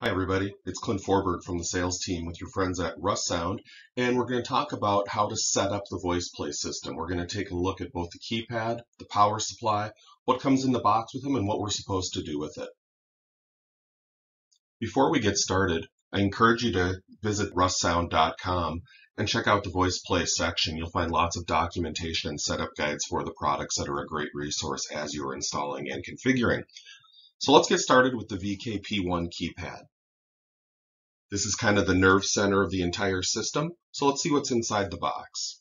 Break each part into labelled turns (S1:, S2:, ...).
S1: Hi everybody, it's Clint Forberg from the sales team with your friends at Russound, and we're going to talk about how to set up the VoicePlay system. We're going to take a look at both the keypad, the power supply, what comes in the box with them, and what we're supposed to do with it. Before we get started, I encourage you to visit russound.com and check out the VoicePlay section. You'll find lots of documentation and setup guides for the products that are a great resource as you're installing and configuring. So let's get started with the Vkp-1 keypad. This is kind of the nerve center of the entire system, so let's see what's inside the box.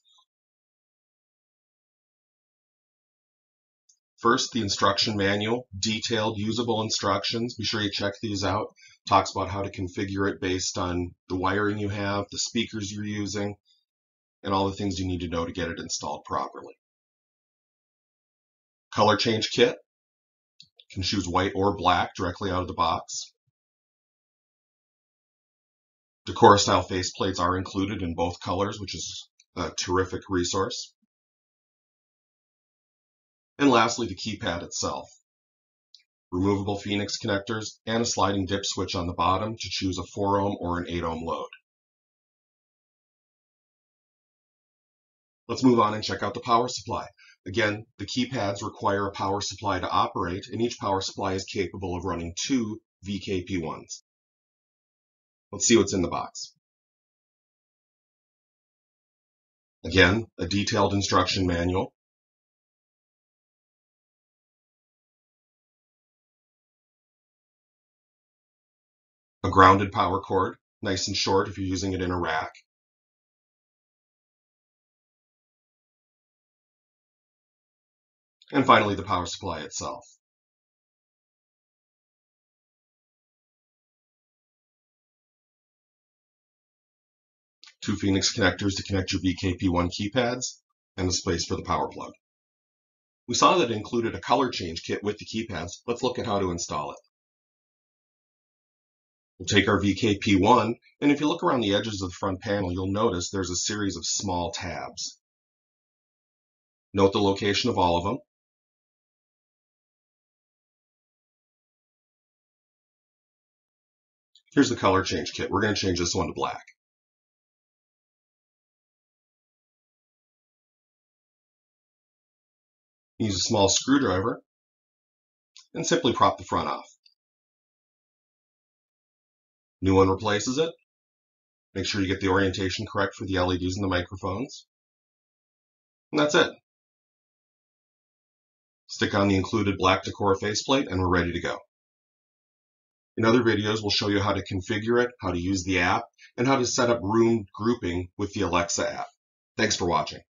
S1: First, the instruction manual, detailed usable instructions. Be sure you check these out. Talks about how to configure it based on the wiring you have, the speakers you're using, and all the things you need to know to get it installed properly. Color change kit. You can choose white or black directly out of the box. Decor style faceplates are included in both colors, which is a terrific resource. And lastly, the keypad itself. Removable Phoenix connectors and a sliding dip switch on the bottom to choose a 4 ohm or an 8 ohm load. Let's move on and check out the power supply. Again, the keypads require a power supply to operate, and each power supply is capable of running 2 VKP1s. Let's see what's in the box. Again, a detailed instruction manual. A grounded power cord, nice and short if you're using it in a rack. And finally, the power supply itself. Two Phoenix connectors to connect your Vkp1 keypads, and a space for the power plug. We saw that it included a color change kit with the keypads. Let's look at how to install it. We'll take our Vkp1, and if you look around the edges of the front panel, you'll notice there's a series of small tabs. Note the location of all of them. Here's the color change kit. We're going to change this one to black. Use a small screwdriver and simply prop the front off. New one replaces it. Make sure you get the orientation correct for the LEDs and the microphones. And that's it. Stick on the included black decor faceplate and we're ready to go. In other videos, we'll show you how to configure it, how to use the app, and how to set up room grouping with the Alexa app. Thanks for watching.